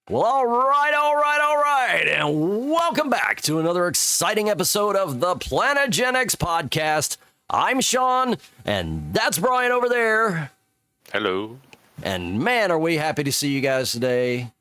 Well, all right, and welcome back to another exciting episode of the Planet Gen X podcast. I'm Sean, and that's Brian over there. Hello. And man, are we happy to see you guys today.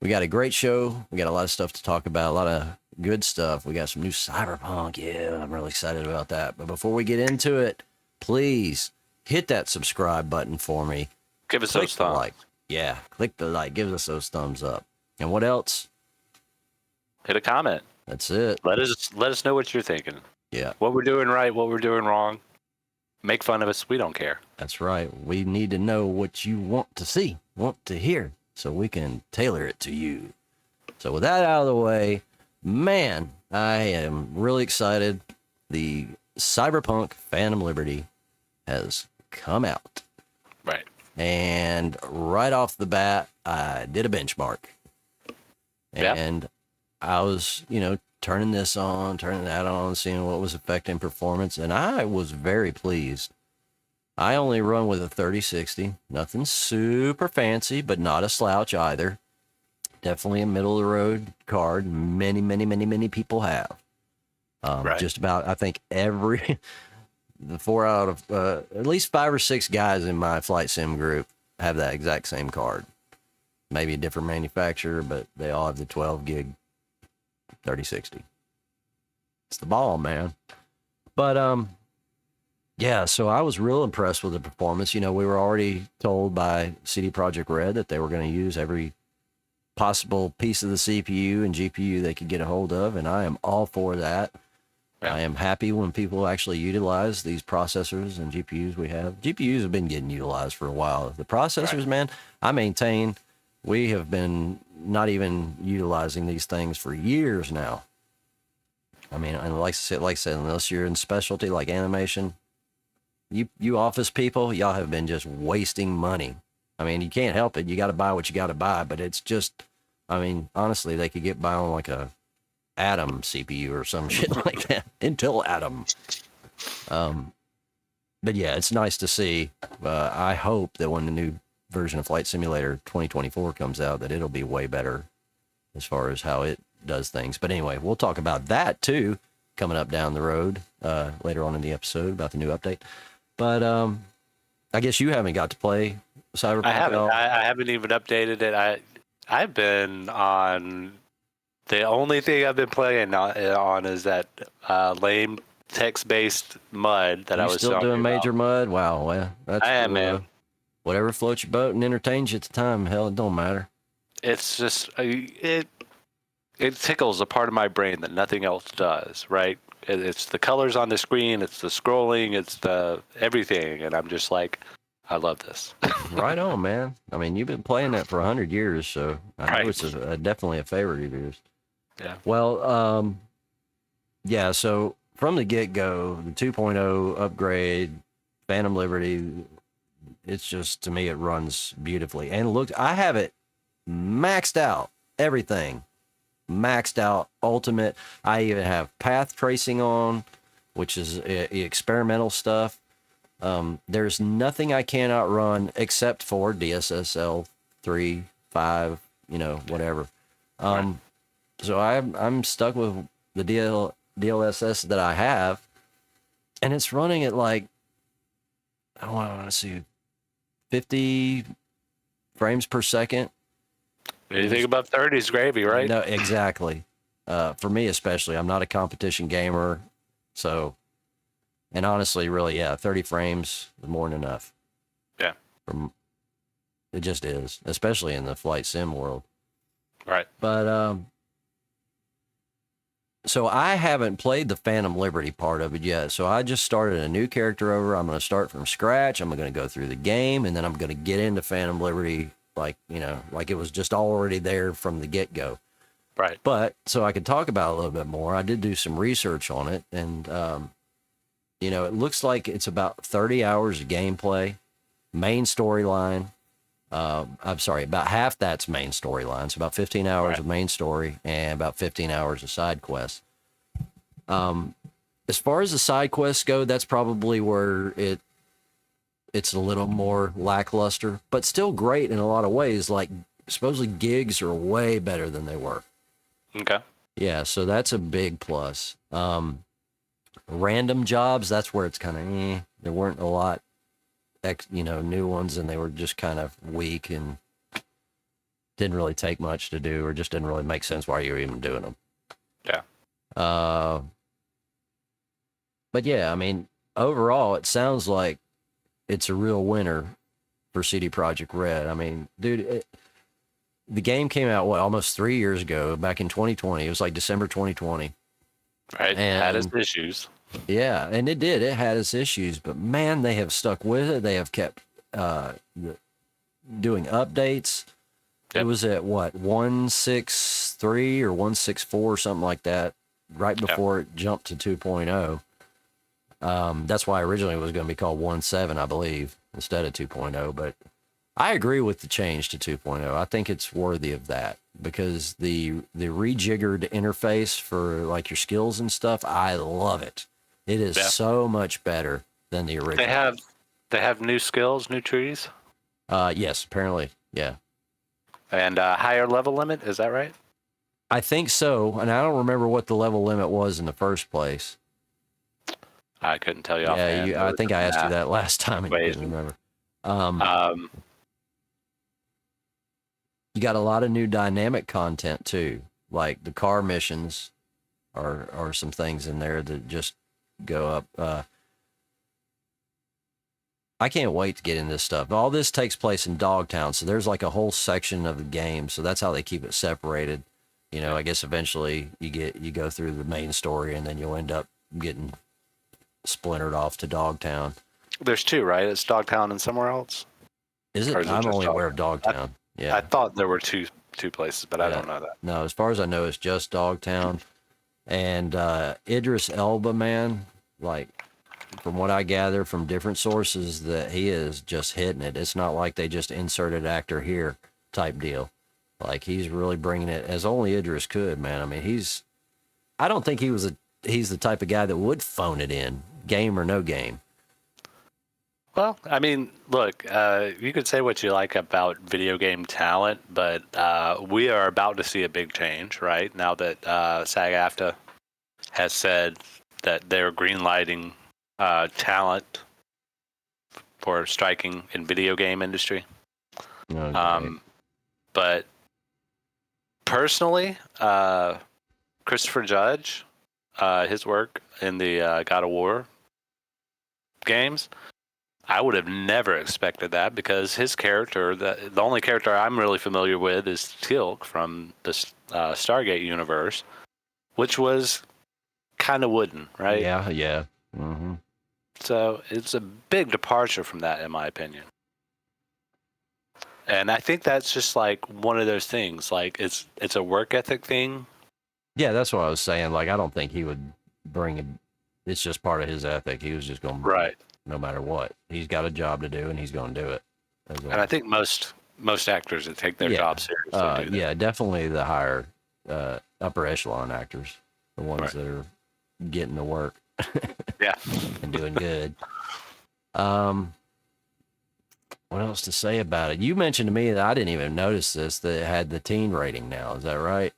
We got a great show. We got a lot of stuff to talk about, a lot of good stuff. We got some new Cyberpunk. Yeah, I'm really excited about that. But before we get into it, please hit that subscribe button for me. Give us those thumbs. Like. Yeah, click the like, give us those thumbs up. And what else? Hit a comment. That's it. Let us know what you're thinking. Yeah. What we're doing right, what we're doing wrong. Make fun of us. We don't care. That's right. We need to know what you want to see, want to hear, so we can tailor it to you. So with that out of the way, man, I am really excited. The Cyberpunk Phantom Liberty has come out. Right. And right off the bat, I did a benchmark. And I was, turning this on, turning that on, seeing what was affecting performance. And I was very pleased. I only run with a 3060. Nothing super fancy, but not a slouch either. Definitely a middle-of-the-road card. Many people have. Just about, I think, the 4 out of at least 5 or 6 guys in my flight sim group have that exact same card. Maybe a different manufacturer, but they all have the 12 gig 3060. It's the ball, man. But yeah, so I was real impressed with the performance. We were already told by CD Projekt Red that they were going to use every possible piece of the CPU and GPU they could get a hold of, and I am all for that. Yeah. I am happy when people actually utilize these processors and GPUs we have. GPUs have been getting utilized for a while. The processors, man, I maintain we have been not even utilizing these things for years now. I mean, and like I said, unless you're in specialty like animation, you office people, y'all have been just wasting money. I mean, you can't help it. You got to buy what you got to buy, but it's just, I mean, honestly, they could get by on like a Atom CPU or some shit like that. Intel Atom. But yeah, it's nice to see. I hope that when the new version of Flight Simulator 2024 comes out, that it'll be way better as far as how it does things. But anyway, we'll talk about that too coming up down the road later on in the episode about the new update. But I guess you haven't got to play Cyberpunk at all. I haven't even updated it. I've been on. The only thing I've been playing on is that lame text-based mud that I was still doing major mud. Wow, well, that's I am, man. Whatever floats your boat and entertains you at the time. Hell, it don't matter. It's just it tickles a part of my brain that nothing else does. Right? It's the colors on the screen. It's the scrolling. It's the everything, and I'm just like, I love this. Right on, man. I mean, you've been playing that for 100 years, so I know it's definitely a favorite of yours. Yeah. Well, yeah, so from the get-go, the 2.0 upgrade, Phantom Liberty, it's just, to me, it runs beautifully. And look, I have it maxed out, everything. Maxed out, ultimate. I even have path tracing on, which is experimental stuff. There's nothing I cannot run except for DSSL 3, 5, whatever. So I'm stuck with the DLSS that I have, and it's running at like, I want to see, 50 frames per second. Anything above 30 is gravy, right? No, exactly. For me especially, I'm not a competition gamer, so, and honestly, really, 30 frames is more than enough. Yeah. It just is, especially in the flight sim world. Right. But, so I haven't played the Phantom Liberty part of it yet. So I just started a new character over. I'm going to start from scratch. I'm going to go through the game, and then I'm going to get into Phantom Liberty like it was just already there from the get-go. Right. But so I could talk about it a little bit more. I did do some research on it, and it looks like it's about 30 hours of gameplay, main storyline. I'm sorry, about half that's main storyline, so about 15 hours of main story and about 15 hours of side quests. As far as the side quests go, that's probably where it's a little more lackluster, but still great in a lot of ways. Like supposedly gigs are way better than they were. Okay. Yeah, so that's a big plus. Random jobs, that's where it's kind of there weren't a lot new ones, and they were just kind of weak and didn't really take much to do, or just didn't really make sense why you were even doing them. Yeah. But yeah, I mean, overall, it sounds like it's a real winner for CD Projekt Red. I mean, dude, the game came out, almost 3 years ago, back in 2020. It was like December 2020. Right. And had its issues. Yeah, and it did. It had its issues, but man, they have stuck with it. They have kept doing updates. Yep. It was at 1.6.3 or 1.6.4, something like that, right before it jumped to 2.0. That's why originally it was going to be called 1.7, I believe, instead of 2.0. But I agree with the change to 2.0. I think it's worthy of that, because the rejiggered interface for like your skills and stuff, I love it. It is so much better than the original. They have new skills, new trees. Yes, apparently, yeah. And higher level limit, is that right? I think so, and I don't remember what the level limit was in the first place. I couldn't tell you offhand. I think I asked you that last time, and you didn't remember. You got a lot of new dynamic content too, like the car missions are some things in there that just go up. I can't wait to get into this stuff. All this takes place in Dogtown, so there's like a whole section of the game, so that's how they keep it separated. You know, I guess eventually you go through the main story, and then you'll end up getting splintered off to Dogtown. There's two, right? It's Dogtown and somewhere else. Is it? I'm only aware of Dogtown. Yeah, I thought there were two places, but I don't know that. No, as far as I know, it's just Dogtown. And Idris Elba, man, like, from what I gather from different sources, that he is just hitting it. It's not like they just inserted actor here type deal. Like, he's really bringing it as only Idris could, man. I mean, I don't think he's the type of guy that would phone it in, game or no game. Well, I mean, look, you could say what you like about video game talent, but we are about to see a big change, right? Now that SAG-AFTRA has said that they're greenlighting talent for striking in video game industry. Okay. But personally, Christopher Judge, his work in the God of War games, I would have never expected that, because his character, the only character I'm really familiar with is Teal'c from the Stargate universe, which was kind of wooden, right? Yeah. Mm-hmm. So it's a big departure from that, in my opinion. And I think that's just like one of those things. Like, it's a work ethic thing. Yeah, that's what I was saying. Like, I don't think he would bring it. It's just part of his ethic. He was just going to, no matter what. He's got a job to do, and he's going to do it. And I think most actors that take their job seriously do that. Yeah, definitely the higher upper echelon actors, the ones that are getting to work. Yeah. And doing good. What else to say about it? You mentioned to me that I didn't even notice this, that it had the teen rating now. Is that right?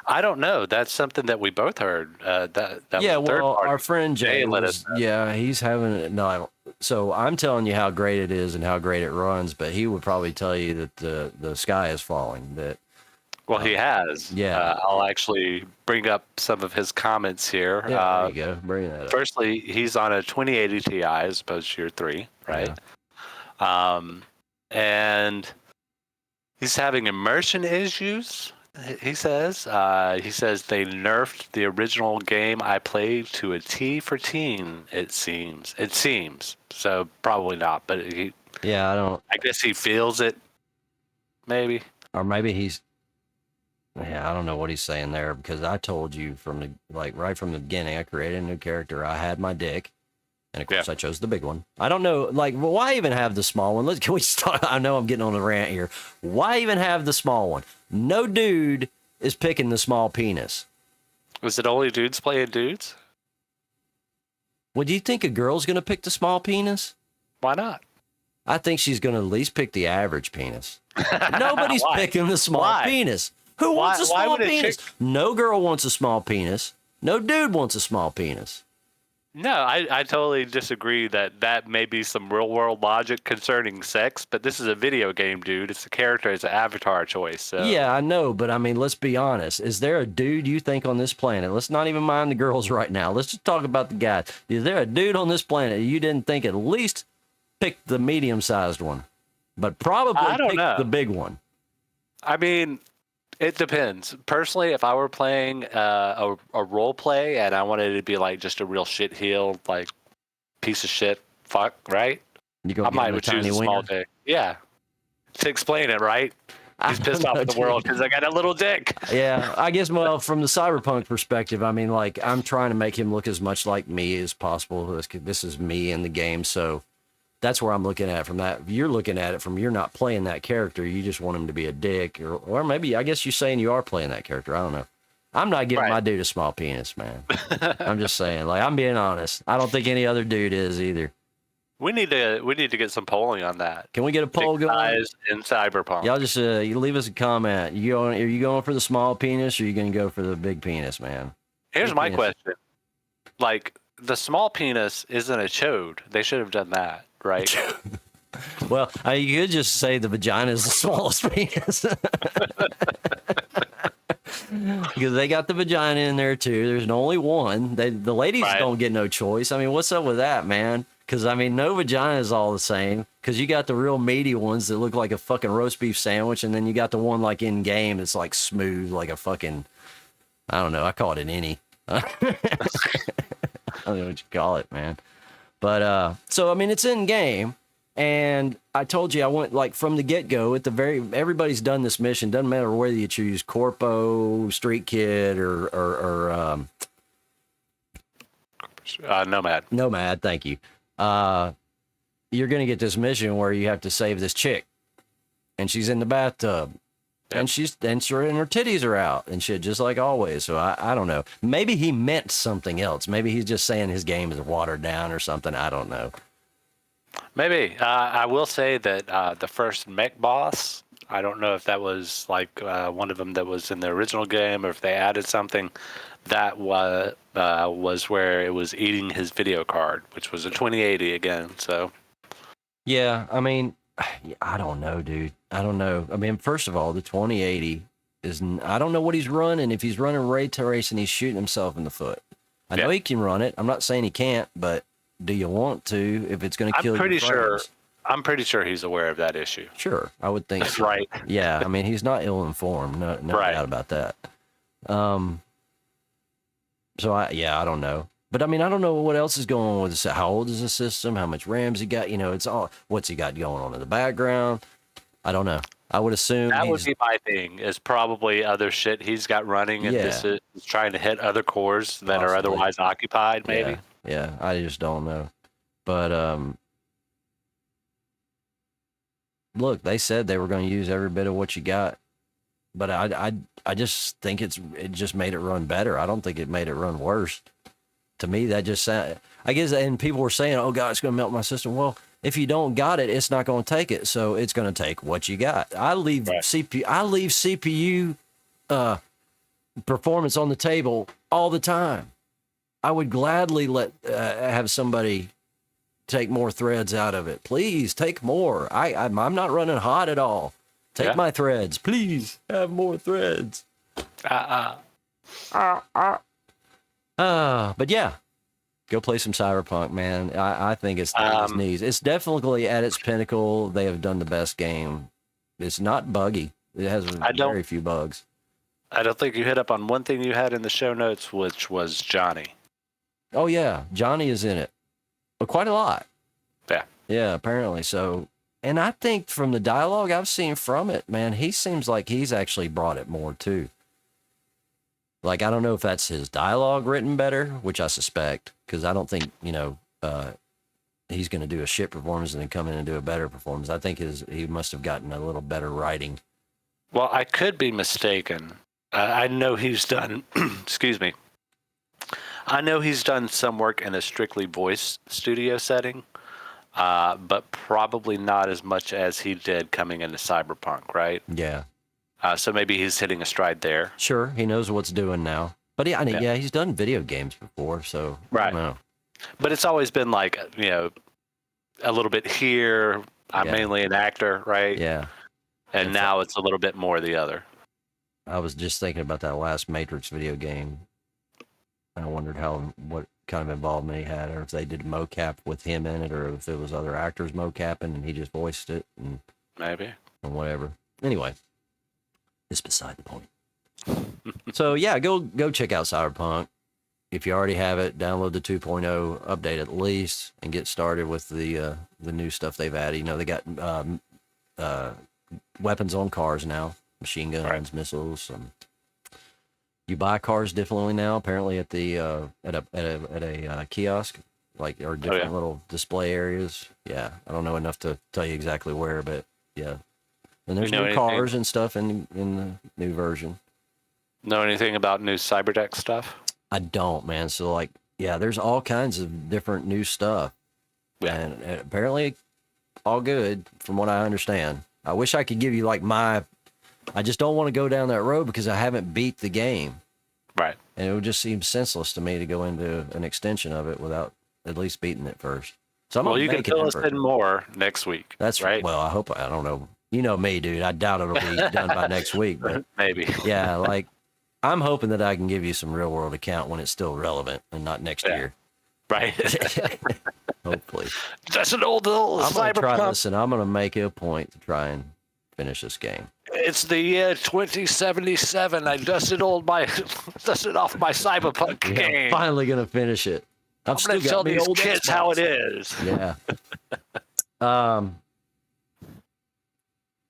I don't know. That's something that we both heard. Our friend Jay he's having it. No, so I'm telling you how great it is and how great it runs, but he would probably tell you that the sky is falling. That he has. Yeah. I'll actually bring up some of his comments here. Yeah, there you go. Bring that up. Firstly, he's on a 2080 Ti as opposed to your 3, right? Yeah. And he's having immersion issues. He says they nerfed the original game I played to a T for teen. It seems so, probably not. But I guess he feels it. Maybe, or maybe he's. Yeah, I don't know what he's saying there, because I told you right from the beginning, I created a new character. I had my dick, and of course I chose the big one. I don't know, why even have the small one? Can we start? I know I'm getting on a rant here. Why even have the small one? No dude is picking the small penis. Was it only dudes playing dudes? Well, do you think a girl's going to pick the small penis? Why not? I think she's going to at least pick the average penis. Nobody's picking the small penis. Who wants a small penis? No girl wants a small penis. No dude wants a small penis. No, I totally disagree that may be some real world logic concerning sex, but this is a video game, dude. It's a character, it's an avatar choice. So. Yeah, I know, but I mean, let's be honest. Is there a dude you think on this planet? Let's not even mind the girls right now. Let's just talk about the guys. Is there a dude on this planet you didn't think at least pick the medium-sized one, but probably pick the big one? I mean, it depends. Personally, if I were playing a role play and I wanted it to be like just a real shit heel, like piece of shit, fuck, right? I might choose a small dick. Yeah. To explain it, right? He's pissed off at the world because I got a little dick. Yeah, I guess, well, from the Cyberpunk perspective, I mean, like, I'm trying to make him look as much like me as possible. This is me in the game, so that's where I'm looking at it from that. You're looking at it from you're not playing that character. You just want him to be a dick. Or maybe, I guess you're saying you are playing that character. I don't know. I'm not giving my dude a small penis, man. I'm just saying. Like, I'm being honest. I don't think any other dude is either. We need to get some polling on that. Can we get a poll going? Size in Cyberpunk. Y'all just you leave us a comment. Are you going for the small penis or are you going to go for the big penis, man? Here's my question. Like, the small penis isn't a chode. They should have done that. Right. Well, you could just say the vagina is the smallest penis. Because they got the vagina in there too. There's only one. The ladies don't get no choice. I mean, what's up with that, man? Because, I mean, no vagina is all the same. Because you got the real meaty ones that look like a fucking roast beef sandwich. And then you got the one like in game that's like smooth, like a fucking, I don't know. I call it an innie. I don't know what you call it, man. But, so, I mean, it's in game, and I told you I went, like, from the get-go, everybody's done this mission. Doesn't matter whether you choose Corpo, Street Kid, or Nomad. Nomad, thank you. You're going to get this mission where you have to save this chick, and she's in the bathtub. Yep. And her titties are out and shit, just like always. So I don't know. Maybe he meant something else. Maybe he's just saying his game is watered down or something. I don't know. Maybe. I will say that the first mech boss, I don't know if that was like one of them that was in the original game or if they added something. That was where it was eating his video card, which was a 2080 again. So. Yeah, I mean, I don't know, dude. I don't know. I mean, first of all, the 2080 I don't know what he's running. If he's running ray tracing, he's shooting himself in the foot. I know he can run it. I'm not saying he can't, but do you want to if it's going to kill your friends? I'm pretty sure he's aware of that issue. Sure, I would think so. Right. Yeah, I mean, he's not ill-informed. No doubt about that. So, I don't know. But, I mean, I don't know what else is going on with this. How old is the system? How much RAM's he got? You know, it's all, what's he got going on in the background? I don't know. I would assume that would be my thing, is probably other shit he's got running, and this is trying to hit other cores that are otherwise occupied, maybe. Yeah, I just don't know. But, look, they said they were going to use every bit of what you got. But I just think it just made it run better. I don't think it made it run worse. To me, that just sounded, I guess, and people were saying, oh, God, it's going to melt my system. Well, if you don't got it, it's not going to take it. So it's going to take what you got. I leave CPU performance on the table all the time. I would gladly have somebody take more threads out of it. Please take more. I'm not running hot at all. Take my threads. Please have more threads. But yeah, go play some Cyberpunk, man. I think it's its knees. It's definitely at its pinnacle. They have done the best game. It's not buggy. It has very few bugs. I don't think you hit up on one thing you had in the show notes, which was Johnny. Oh yeah, Johnny is in it. Quite a lot. Yeah. Yeah, apparently. So, and I think from the dialogue I've seen from it, man, he seems like he's actually brought it more too. Like, I don't know if that's his dialogue written better, which I suspect, because I don't think, he's going to do a shit performance and then come in and do a better performance. I think he must have gotten a little better writing. Well, I could be mistaken. I know he's done, excuse me. I know he's done some work in a strictly voice studio setting. but probably not as much as he did coming into Cyberpunk, right? Yeah. So maybe he's hitting a stride there. Sure, he knows what's doing now. But yeah, he's done video games before, so I don't know. But it's always been like, a little bit here. I'm mainly an actor, right? Yeah. And now it's a little bit more the other. I was just thinking about that last Matrix video game. I wondered what kind of involvement he had, or if they did mocap with him in it, or if it was other actors mocapping and he just voiced it, and maybe, and whatever. Anyway, it's beside the point. So yeah, go check out Cyberpunk. If you already have it, download the 2.0 update at least, and get started with the new stuff they've added. They got weapons on cars now, machine guns, missiles. You buy cars differently now. Apparently at the at a kiosk, or different little display areas. Yeah, I don't know enough to tell you exactly where, but yeah. And there's new cars and stuff in the new version. Know anything about new Cyberdeck stuff? I don't, man. So there's all kinds of different new stuff, and apparently all good from what I understand. I wish I could give you I just don't want to go down that road because I haven't beat the game. Right. And it would just seem senseless to me to go into an extension of it without at least beating it first. So you can fill us in more next week. That's right. Well, I don't know. You know me, dude. I doubt it'll be done by next week, but maybe. Yeah, I'm hoping that I can give you some real world account when it's still relevant and not next year. Right. Hopefully. That's an old Cyberpunk. I'm going to try this, and I'm going to make it a point to try and finish this game. It's the year 2077. I dusted off my Cyberpunk game. I'm finally going to finish it. I'm going to tell these kids how it is. Yeah.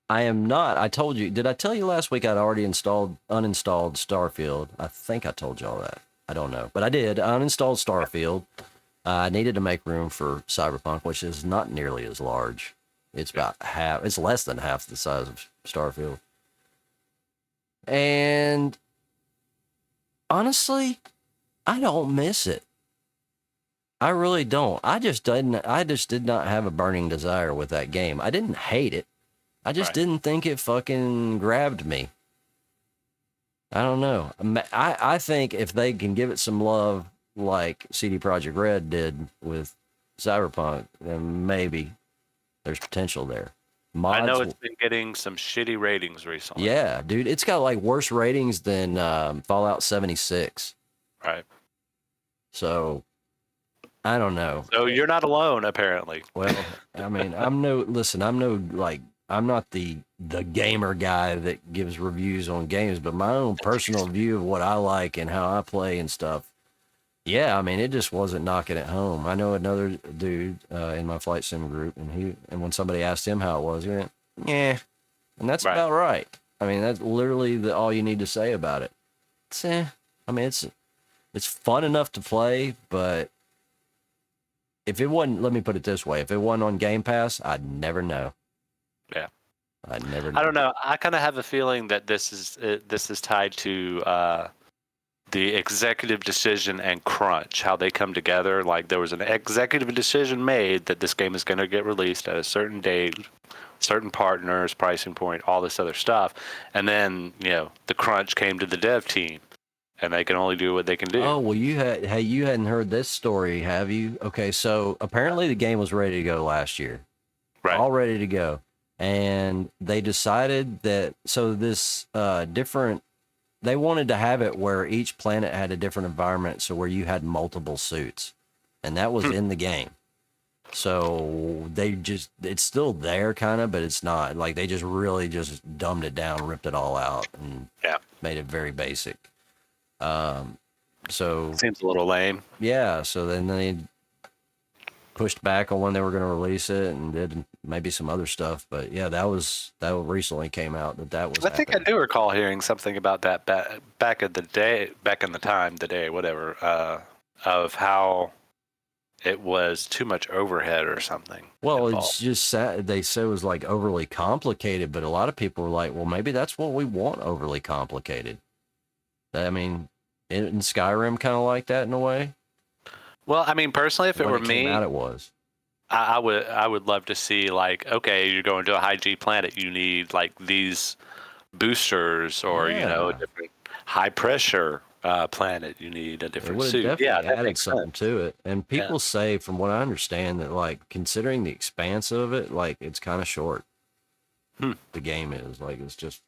I am not. I told you. Did I tell you last week I'd already uninstalled Starfield? I think I told you all that. I don't know. But I did. I uninstalled Starfield. I needed to make room for Cyberpunk, which is not nearly as large. It's about half. It's less than half the size of Starfield. And honestly, I don't miss it. I really don't. I just did not have a burning desire with that game. I didn't hate it. I just didn't think it fucking grabbed me. I don't know. I think if they can give it some love like CD Projekt Red did with Cyberpunk, then maybe there's potential there. I know it's been getting some shitty ratings recently. Yeah, dude. It's got worse ratings than Fallout 76. Right. So, I don't know. So you're not alone, apparently. Well, I mean, I'm not the gamer guy that gives reviews on games, but my own personal view of what I like and how I play and stuff. Yeah, I mean, it just wasn't knocking it home. I know another dude in my flight sim group, and when somebody asked him how it was, he went, "Yeah," and that's about right. I mean, that's literally all you need to say about it. I mean, it's fun enough to play, but if it wasn't, let me put it this way: if it wasn't on Game Pass, I'd never know. Yeah, I'd never know. I don't know. I kind of have a feeling that this is tied to the executive decision and crunch, how they come together. Like there was an executive decision made that this game is going to get released at a certain date, certain partners, pricing point, all this other stuff. And then, the crunch came to the dev team and they can only do what they can do. Oh, well, you hadn't heard this story, have you? Okay. So apparently the game was ready to go last year, all ready to go. And they decided that, they wanted to have it where each planet had a different environment, so where you had multiple suits, and that was in the game. So it's still there kind of, but it's not. They just really just dumbed it down, ripped it all out, and made it very basic. So seems a little lame. Yeah. So then they pushed back on when they were going to release it and did maybe some other stuff. But yeah, that recently came out that was. I think I do recall hearing something about that back in the day, whatever, of how it was too much overhead or something. Well, involved. It's just sad. They said it was overly complicated, but a lot of people were like, well, maybe that's what we want, overly complicated. I mean, in Skyrim kind of like that in a way. Well, I mean, personally, if it were me, it was. I would love to see, like, okay, you're going to a high G planet, you need like these boosters, or a different high pressure planet, you need a It different would have suit. Yeah, definitely that added makes something sense. to it. And Yeah. people say, from what I understand, that like considering the expanse of it, like it's kind of short. The game is like it's just.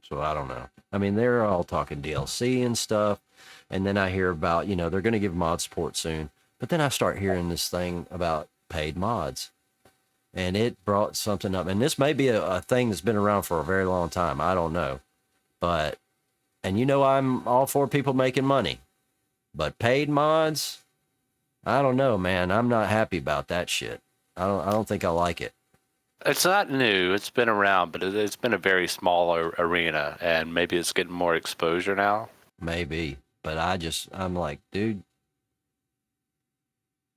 So I don't know. I mean, they're all talking DLC and stuff, and then I hear about they're going to give mod support soon. But then I start hearing this thing about paid mods, and it brought something up. And this may be a thing that's been around for a very long time. I don't know, but and I'm all for people making money. But paid mods, I don't know, man. I'm not happy about that shit. I don't think I like it. It's not new. It's been around, but it's been a very small arena, and maybe it's getting more exposure now. Maybe, but I'm like, dude,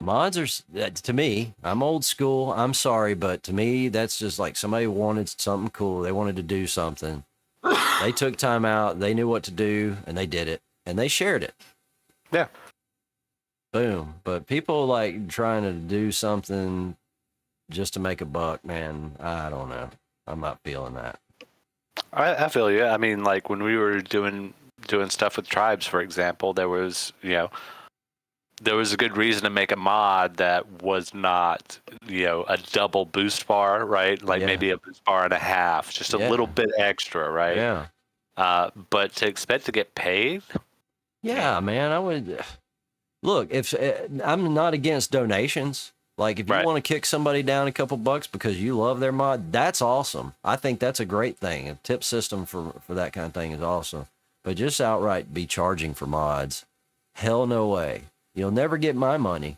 mods are, to me, I'm old school. I'm sorry, but to me, that's just like somebody wanted something cool. They wanted to do something. They took time out. They knew what to do, and they did it, and they shared it. Yeah. Boom. But people like trying to do something just to make a buck, man, I don't know. I'm not feeling that. I feel you. I mean, like when we were doing stuff with tribes, for example, there was a good reason to make a mod that was not a double boost bar, right? Like maybe a boost bar and a half, just a little bit extra, right? Yeah. But to expect to get paid? Yeah, man, I would look, if I'm not against donations. Like if you want to kick somebody down a couple bucks because you love their mod, that's awesome. I think that's a great thing. A tip system for that kind of thing is awesome. But just outright be charging for mods, hell no way. You'll never get my money.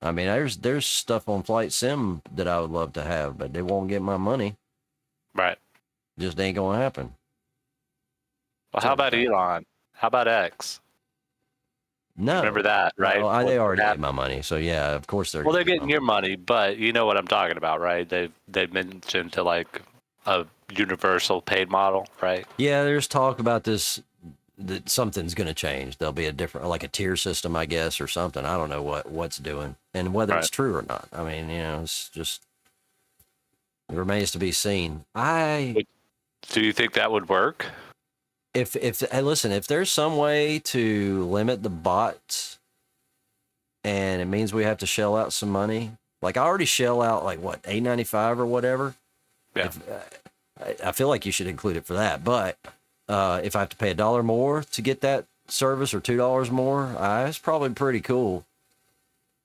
I mean, there's stuff on Flight Sim that I would love to have, but they won't get my money. Right. Just ain't gonna happen. Well, how about Elon? How about X? No. Remember that, right? No, they already get my money, so yeah, of course they're. Well, they're getting your money, but you know what I'm talking about, right? They've mentioned to like a universal paid model, right? Yeah, there's talk about this, that something's going to change. There'll be a different, like a tier system, I guess, or something. I don't know what's doing and whether it's true or not. I mean, it's just, it remains to be seen. Do you think that would work? Hey, listen, if there's some way to limit the bots and it means we have to shell out some money, like I already shell out like what, $8.95 or whatever. Yeah. I feel like you should include it for that. But if I have to pay $1 more to get that service or $2 more, it's probably pretty cool.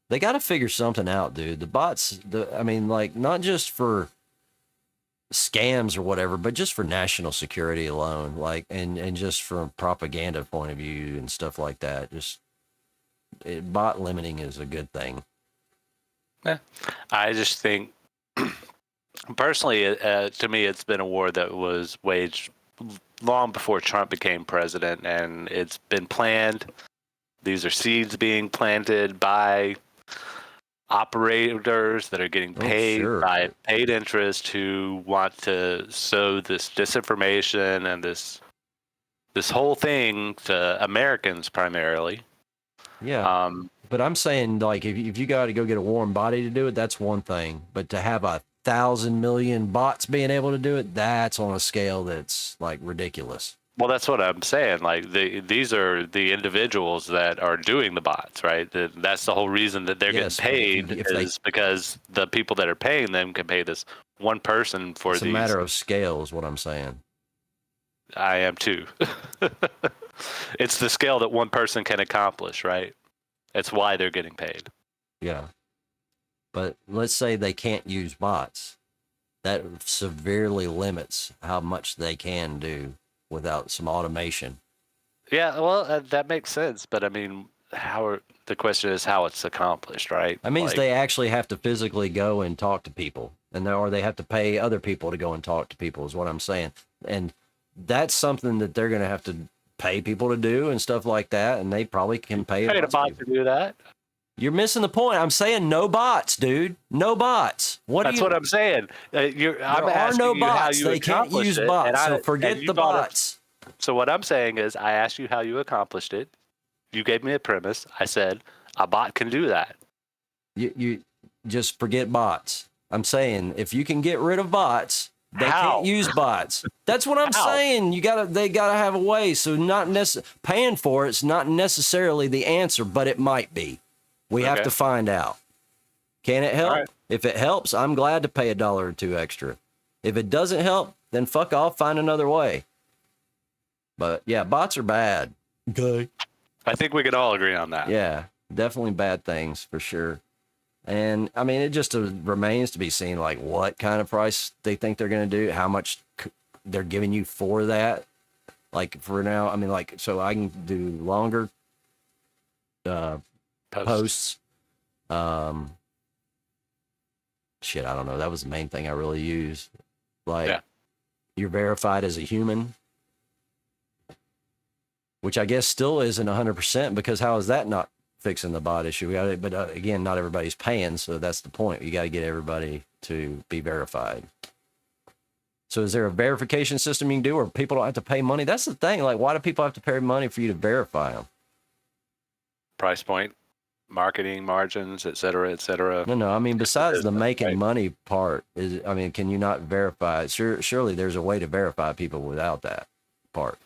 They got to figure something out, dude. The bots, I mean, like not just for scams or whatever, but just for national security alone, like, and just from propaganda point of view and stuff like that. Bot limiting is a good thing. Yeah. I just think, personally, to me, it's been a war that was waged long before Trump became president, and it's been planned. These are seeds being planted by operators that are getting paid by paid interest who want to sow this disinformation and this whole thing to Americans primarily. Yeah. But I'm saying, like, if you got to go get a warm body to do it, that's one thing. But to have 1,000 million bots being able to do it, that's on a scale that's like ridiculous. Well, that's what I'm saying. Like these are the individuals that are doing the bots, right? That's the whole reason that they're getting paid is because the people that are paying them can pay this one person for these. It's a matter of scale is what I'm saying. I am too. It's the scale that one person can accomplish, right? That's why they're getting paid. Yeah. But let's say they can't use bots. That severely limits how much they can do without some automation. Yeah, well, that makes sense. But I mean, the question is how it's accomplished, right? That means they actually have to physically go and talk to people, or they have to pay other people to go and talk to people, is what I'm saying. And that's something that they're going to have to pay people to do and stuff like that. And they probably can pay a bot to do that. You're missing the point. I'm saying no bots, dude. No bots. That's what I'm saying. There are no bots. They can't use bots, so forget the bots. So what I'm saying is I asked you how you accomplished it. You gave me a premise. I said, A bot can do that. You just forget bots. I'm saying if you can get rid of bots, they can't use bots. That's what I'm saying. They gotta have a way. So not paying for it's not necessarily the answer, but it might be. We have to find out. Can it help? Right. If it helps, I'm glad to pay $1 or $2 extra. If it doesn't help, then fuck off, find another way. But yeah, bots are bad. Okay. I think we could all agree on that. Yeah, definitely bad things for sure. And I mean, it just remains to be seen, like what kind of price they think they're going to do, how much they're giving you for that. Like for now, I mean, like, so I can do longer posts. Shit, I don't know. That was the main thing I really used. Like, you're verified as a human, which I guess still isn't 100% because how is that not fixing the bot issue? But again, not everybody's paying, so that's the point. You got to get everybody to be verified. So is there a verification system you can do where people don't have to pay money? That's the thing. Like, why do people have to pay money for you to verify them? Price point, marketing margins, et cetera, et cetera. No. I mean, besides the making money part, can you not verify it? Surely there's a way to verify people without that part.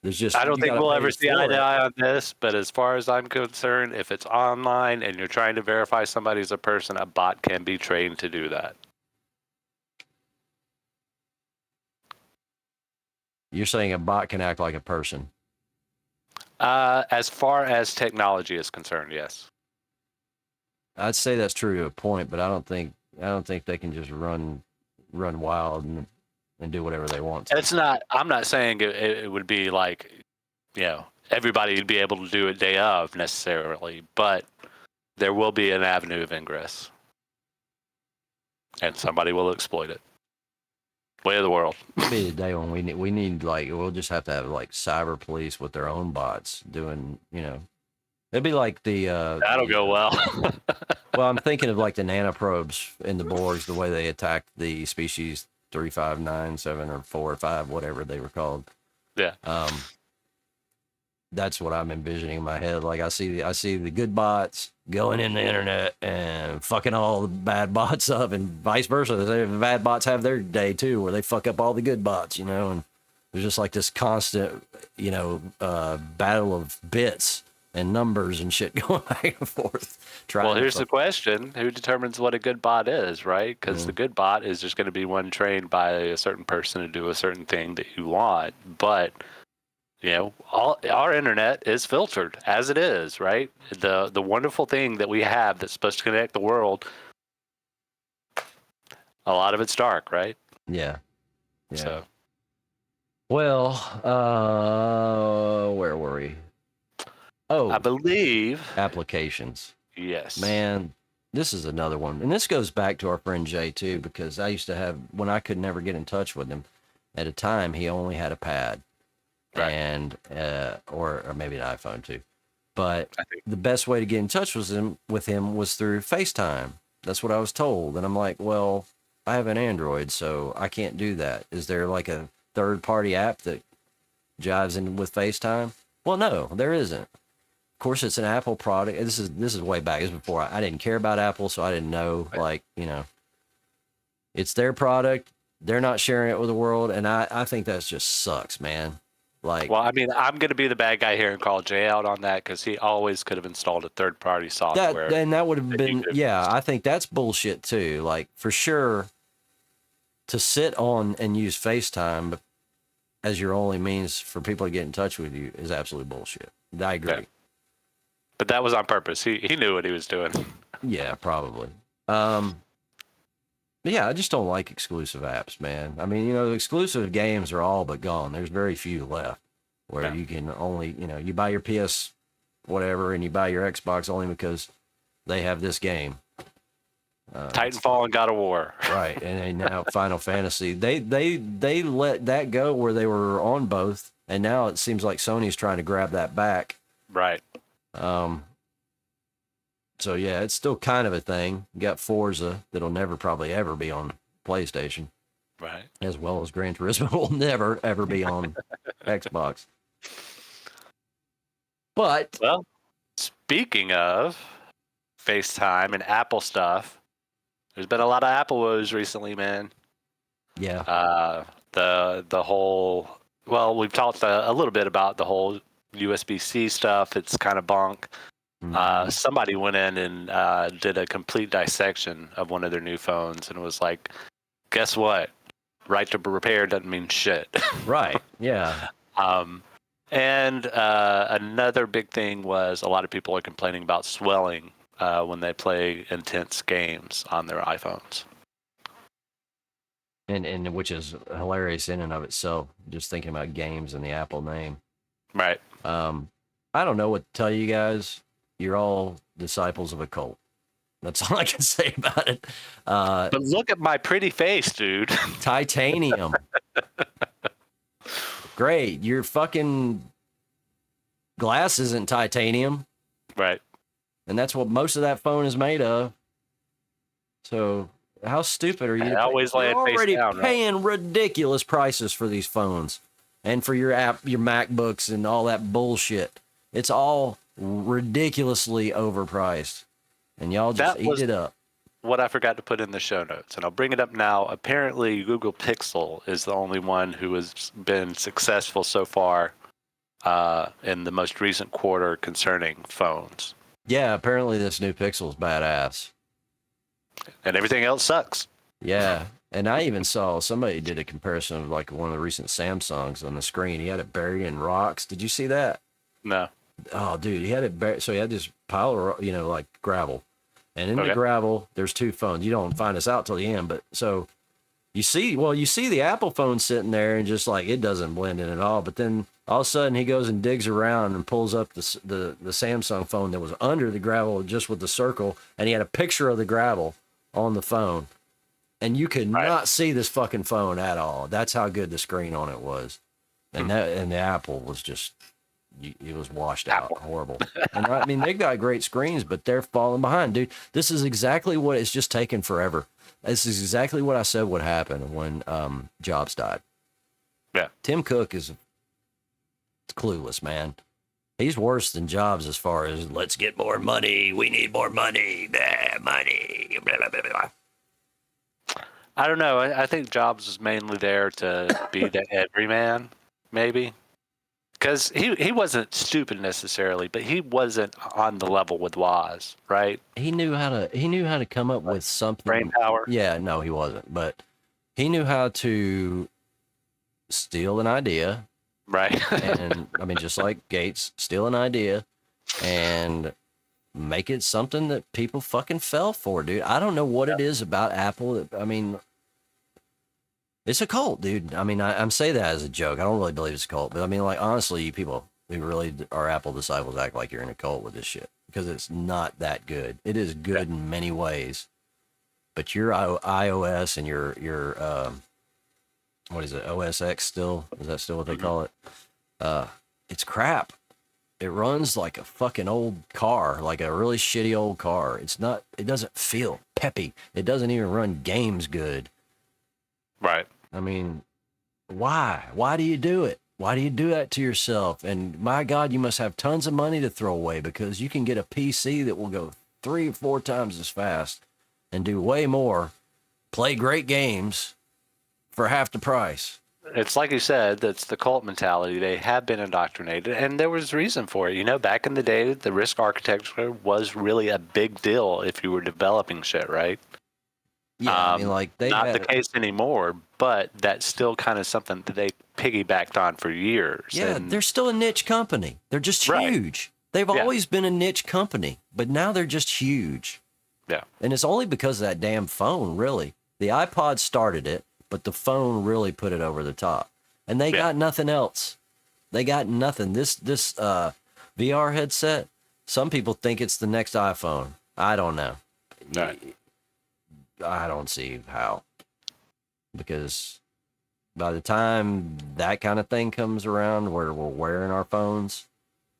I don't think we'll ever see eye to eye on this, but as far as I'm concerned, if it's online and you're trying to verify somebody as a person, a bot can be trained to do that. You're saying a bot can act like a person? As far as technology is concerned, yes. I'd say that's true to a point, but I don't think they can just run wild and do whatever they want to. I'm not saying it would be like, everybody would be able to do it day of necessarily, but there will be an avenue of ingress. And somebody will exploit it. Way of the world. It'll be the day when we need like, we'll just have to have like cyber police with their own bots doing, it'd be like that'll go well. Well, I'm thinking of like the nanoprobes in the Borgs, the way they attacked the species 3597 or 4 or 5, whatever they were called. Yeah. That's what I'm envisioning in my head. Like I see the good bots going in the internet and fucking all the bad bots up, and vice versa. The bad bots have their day too, where they fuck up all the good bots, and there's just like this constant, battle of bits and numbers and shit going back and forth. Well, here's the question: who determines what a good bot is, right? Because the good bot is just going to be one trained by a certain person to do a certain thing that you want, but all our internet is filtered as it is, right? The wonderful thing that we have that's supposed to connect the world, a lot of it's dark, right? Yeah. So, well, where were we? Oh, I believe applications. Yes, man. This is another one, and this goes back to our friend Jay too, because I used to have, when I could never get in touch with him, at a time he only had a pad. Right. And or maybe an iPhone too, but the best way to get in touch with him was through FaceTime. That's what I was told, and I'm like, well, I have an Android, so I can't do that. Is there like a third-party app that jives in with FaceTime? Well, no, there isn't. Of course, it's an Apple product. This is way back. This is before I didn't care about Apple, so I didn't know. Like, it's their product. They're not sharing it with the world, and I think that just sucks, man. Like, well, I mean, I'm going to be the bad guy here and call Jay out on that, because he always could have installed a third-party software. That would have been, I think that's bullshit too. Like, for sure, to sit on and use FaceTime as your only means for people to get in touch with you is absolute bullshit. I agree. Yeah. But that was on purpose. He knew what he was doing. Yeah, probably. But yeah, I just don't like exclusive apps, man. I mean, the exclusive games are all but gone. There's very few left where you can only, you buy your PS whatever and you buy your Xbox only because they have this game. Titanfall and God of War. Right. And now Final Fantasy. They let that go where they were on both, and now it seems like Sony's trying to grab that back. Right. So yeah, it's still kind of a thing. You got Forza that'll never probably ever be on PlayStation. Right. As well as Gran Turismo will never ever be on Xbox. But speaking of FaceTime and Apple stuff, there's been a lot of Apple woes recently, man. Yeah. The whole, well, we've talked a little bit about the whole USB-C stuff. It's kind of bonk. Somebody went in and did a complete dissection of one of their new phones and was like, guess what? Right to repair doesn't mean shit. Right. Yeah. And another big thing was a lot of people are complaining about swelling when they play intense games on their iPhones. And which is hilarious in and of itself, just thinking about games and the Apple name. Right. I don't know what to tell you guys. You're all disciples of a cult. That's all I can say about it. But look at my pretty face, dude. Titanium. Great. Your fucking glass isn't titanium. Right. And that's what most of that phone is made of. So how stupid are you? I always lay it face already down, paying ridiculous prices for these phones and for your MacBooks and all that bullshit. It's all ridiculously overpriced, and y'all just eat it up. What I forgot to put in the show notes, and I'll bring it up now. Apparently, Google Pixel is the only one who has been successful so far in the most recent quarter concerning phones. Yeah, apparently this new Pixel is badass. And everything else sucks. Yeah, and I even saw somebody did a comparison of like one of the recent Samsungs on the screen. He had it buried in rocks. Did you see that? No. Oh, dude, he had it buried. So he had this pile of, like gravel. And in the gravel, there's two phones. You don't find this out till the end, but so you see the Apple phone sitting there and just like it doesn't blend in at all. But then all of a sudden he goes and digs around and pulls up the Samsung phone that was under the gravel just with the circle, and he had a picture of the gravel on the phone, and you could not see this fucking phone at all. That's how good the screen on it was, and the Apple was just. It was washed out, horrible. And I mean, they got great screens, but they're falling behind, dude. This is exactly what it's just taken forever. This is exactly what I said would happen when Jobs died. Yeah, Tim Cook is clueless, man. He's worse than Jobs as far as let's get more money. We need more money. Money. Blah, blah, blah, blah. I don't know. I think Jobs is mainly there to be the everyman, maybe. Because he wasn't stupid necessarily, but he wasn't on the level with Woz, right? He knew how to come up with something. Brain power. Yeah, no, he wasn't, but he knew how to steal an idea, right? And I mean, just like Gates, steal an idea and make it something that people fucking fell for, dude. I don't know what it is about Apple. I mean. It's a cult, dude. I mean, I'm saying that as a joke. I don't really believe it's a cult, but I mean, like, honestly, you people who really are Apple disciples act like you're in a cult with this shit because it's not that good. It is good in many ways, but your iOS and your what is it, OS X still? Is that still what they call it? It's crap. It runs like a fucking old car, like a really shitty old car. It doesn't feel peppy. It doesn't even run games good. Right. I mean, why? Why do you do it? Why do you do that to yourself? And my God, you must have tons of money to throw away because you can get a PC that will go 3 or 4 times as fast and do way more, play great games for half the price. It's like you said, that's the cult mentality. They have been indoctrinated, and there was reason for it. You know, back in the day, the RISC architecture was really a big deal if you were developing shit, right? Yeah, I mean, like not the case anymore, but that's still kind of something that they piggybacked on for years. Yeah, and they're still a niche company. They're just huge. They've always been a niche company, but now they're just huge. Yeah. And it's only because of that damn phone, really. The iPod started it, but the phone really put it over the top. And they got nothing else. They got nothing. This VR headset, some people think it's the next iPhone. I don't know. Right. I don't see how, because by the time that kind of thing comes around where we're wearing our phones,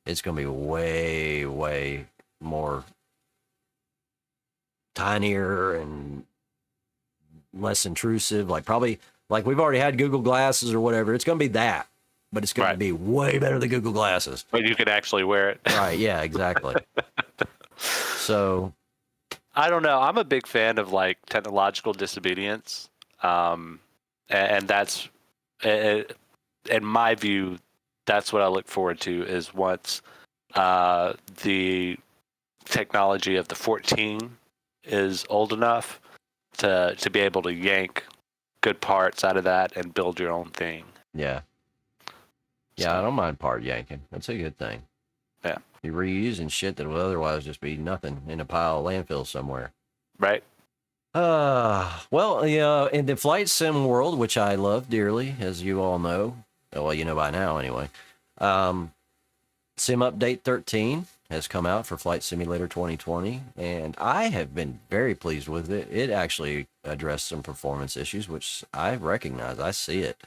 it's going to be way, way more tinier and less intrusive. Like probably like we've already had Google glasses or whatever. It's going to be that. but it's going to be way better than Google Glasses. But you can actually wear it. Right, yeah, exactly. So I don't know. I'm a big fan of like technological disobedience. And that's, in my view, that's what I look forward to is once the technology of the 14 is old enough to be able to yank good parts out of that and build your own thing. Yeah. Yeah, I don't mind part yanking. That's a good thing. Yeah. You're reusing shit that would otherwise just be nothing in a pile of landfill somewhere. Right. Well, yeah, in the flight sim world, which I love dearly, as you all know, well, you know by now anyway, Sim Update 13 has come out for Flight Simulator 2020, and I have been very pleased with it. It actually addressed some performance issues, which I recognize. I see it.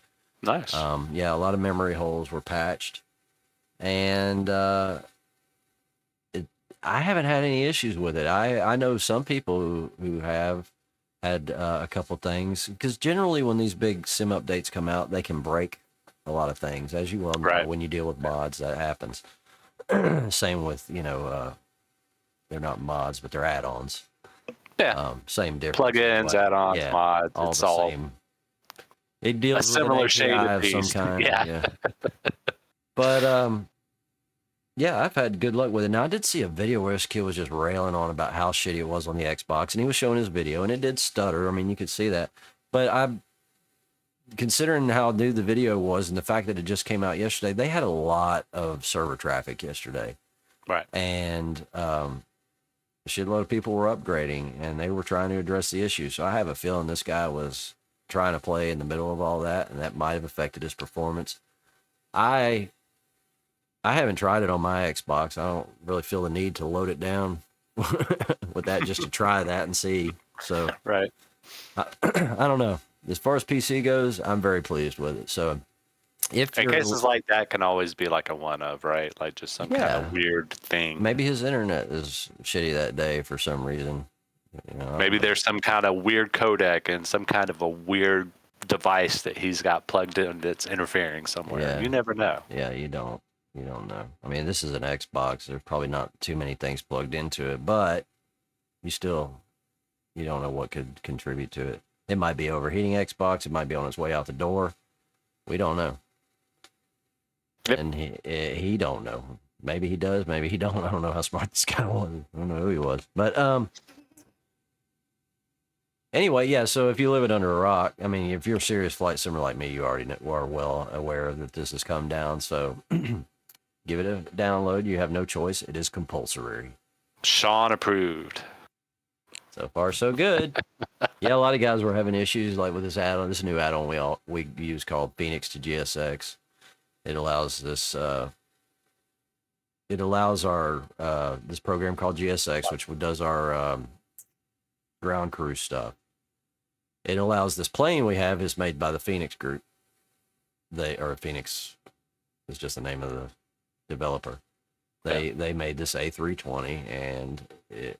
Nice. Yeah, a lot of memory holes were patched, and I haven't had any issues with it. I know some people who have had a couple things, because generally when these big sim updates come out, they can break a lot of things. As you well know, when you deal with mods, that happens. Same with, they're not mods, but they're add-ons. Yeah. Same difference. Plugins, add-ons, mods, all it's the all same. It deals a similar with an API shade of some kind. Yeah. But yeah, I've had good luck with it. Now I did see a video where this kid was just railing on about how shitty it was on the Xbox, and he was showing his video, and it did stutter. I mean, you could see that. But I'm considering how new the video was and the fact that it just came out yesterday, they had a lot of server traffic yesterday. Right. And a shitload of people were upgrading, and they were trying to address the issue. So I have a feeling this guy was trying to play in the middle of all that, and that might have affected his performance. I haven't tried it on my Xbox. I don't really feel the need to load it down with that just to try that and see. So right. I don't know. As far as PC goes, I'm very pleased with it. So if cases like that can always be like a one-of, right? Like just some kind of weird thing. Maybe his internet is shitty that day for some reason. Maybe there's some kind of weird codec and some kind of a weird device that he's got plugged in that's interfering somewhere. Yeah. You never know. Yeah, you don't know. I mean, this is an Xbox. There's probably not too many things plugged into it, but you don't know what could contribute to it. It might be overheating Xbox. It might be on its way out the door. We don't know. Yep. And he don't know. Maybe he does. Maybe he don't. I don't know how smart this guy was. I don't know who he was. But anyway, yeah. So if you live it under a rock, I mean, if you're a serious flight simmer like me, you already are well aware that this has come down. So give it a download. You have no choice. It is compulsory. Sean approved. So far, so good. Yeah, a lot of guys were having issues like with this add-on. This new add-on we use called Phoenix to GSX. It allows this. It allows our this program called GSX, which does our ground crew stuff. It allows this plane we have is made by the Phoenix Group. Phoenix is just the name of the developer. They made this A320, and it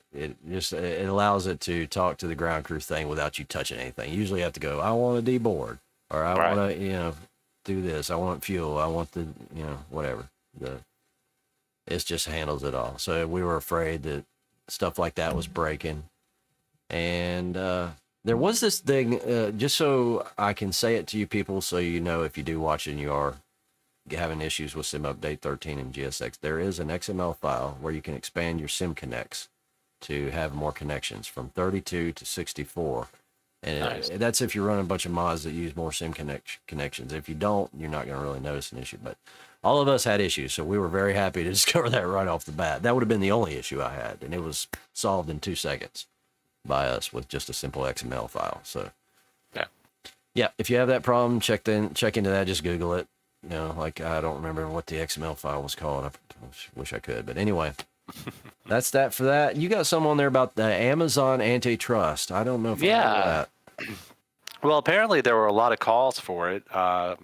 allows it to talk to the ground crew thing without you touching anything. Usually you have to go, I want to deboard, or I want to, do this. I want fuel. I want the, whatever. It just handles it all. So we were afraid that stuff like that was breaking. And there was this thing, just so I can say it to you people, so you know if you do watch it and you are having issues with Sim Update 13 and GSX, there is an XML file where you can expand your Sim Connects to have more connections from 32 to 64. And that's if you're running a bunch of mods that use more Sim connections. If you don't, you're not going to really notice an issue. But all of us had issues, so we were very happy to discover that right off the bat. That would have been the only issue I had, and it was solved in 2 seconds by us with just a simple XML file. So, yeah, if you have that problem, check into that. Just Google it. I don't remember what the XML file was called. I wish I could, but anyway, that's that for that. You got some on there about the Amazon antitrust. I don't know if I know that. Well, apparently there were a lot of calls for it. I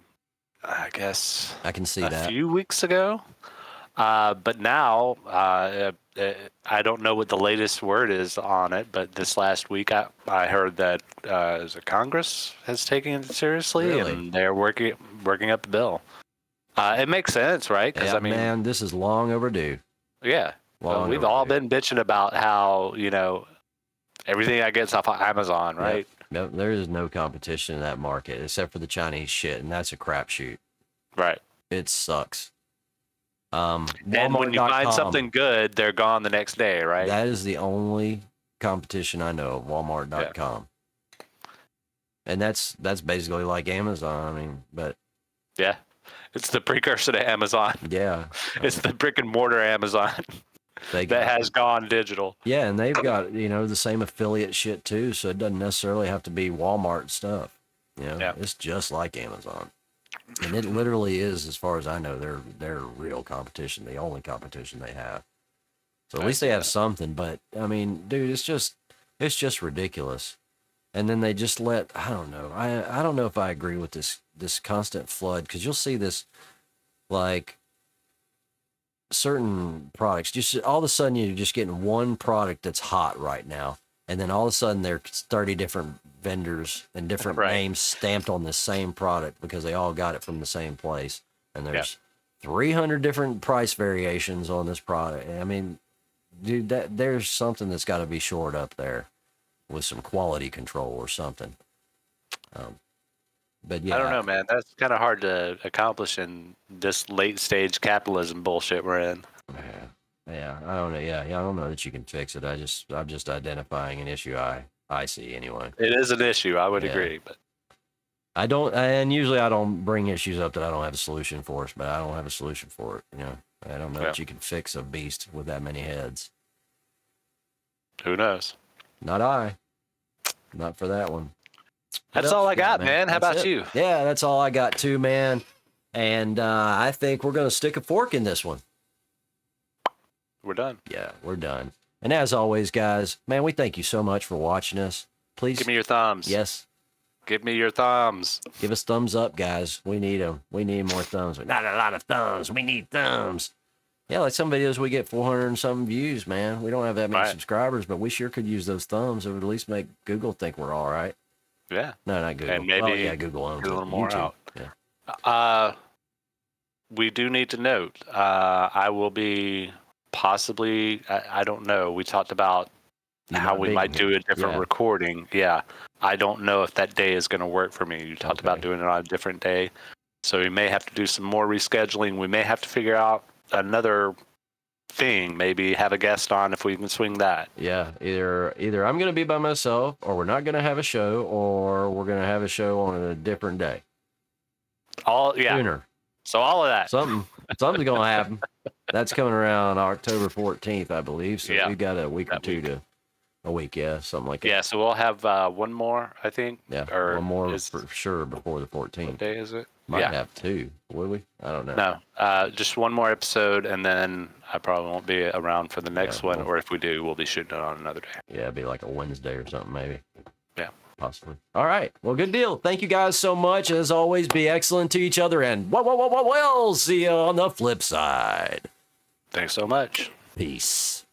guess I can see a few weeks ago. But now, I don't know what the latest word is on it, but this last week I heard that Congress has taken it seriously, and they're working up the bill. It makes sense, right? Because Yeah, man, this is long overdue. Yeah, we've all been bitching about how everything I get's off of Amazon, right? Yep. There is no competition in that market except for the Chinese shit, and that's a crapshoot. Right. It sucks. And when you find something good, they're gone the next day, right? That is the only competition I know of, Walmart.com. Yeah. And that's basically like Amazon. I mean, but yeah, it's the precursor to Amazon. Yeah, it's the brick and mortar Amazon that has gone digital. Yeah, and they've got the same affiliate shit too, so it doesn't necessarily have to be Walmart stuff. It's just like Amazon. And it literally is, as far as I know, their real competition, the only competition they have. So at least they have something. But I mean, dude, it's just ridiculous. And then they just I don't know. I don't know if I agree with this constant flood, because you'll see this, like, certain products. Just all of a sudden you're just getting one product that's hot right now, and then all of a sudden there's 30 different vendors and different names stamped on the same product because they all got it from the same place, and there's 300 different price variations on this product. I mean, dude, there's something that's got to be shored up there with some quality control or something. But yeah, I don't know, man. That's kind of hard to accomplish in this late stage capitalism bullshit we're in. Yeah, I don't know. Yeah, I don't know that you can fix it. I'm just identifying an issue I see anyway. It is an issue. I would agree, but I don't. And usually I don't bring issues up that I don't have a solution for. But I don't have a solution for it. I don't know that you can fix a beast with that many heads. Who knows? Not I. Not for that one. That's all I got, man. How about you? Yeah, that's all I got too, man. And I think we're going to stick a fork in this one. We're done. Yeah, we're done. And as always, guys, man, we thank you so much for watching us. Please give me your thumbs. Yes. Give me your thumbs. Give us thumbs up, guys. We need them. We need more thumbs. Not a lot of thumbs. We need thumbs. Yeah, like some videos we get 400 and something views, man. We don't have that many subscribers, but we sure could use those thumbs. It would at least make Google think we're all right. Yeah. No, not Google. And maybe Google owns a little more YouTube. out. Yeah. We do need to note, I will be possibly, I don't know. We talked about how we might do a different recording. Yeah. I don't know if that day is going to work for me. You talked about doing it on a different day. So we may have to do some more rescheduling. We may have to figure out another thing, maybe have a guest on if we can swing that. Yeah, either I'm going to be by myself, or we're not going to have a show, or we're going to have a show on a different day. Sooner. So all of that. Something's going to happen. That's coming around October 14th, I believe. So we've got a week or two to a week, something like that. Yeah, so we'll have one more, I think. Yeah, or one more for sure before the 14th. What day is it? Might have two, would we? I don't know. No, just one more episode, and then I probably won't be around for the next one, or if we do, we'll be shooting it on another day. Yeah, it'd be like a Wednesday or something, maybe. Yeah. Possibly. All right. Well, good deal. Thank you guys so much. As always, be excellent to each other, and we'll see you on the flip side. Thanks so much. Peace.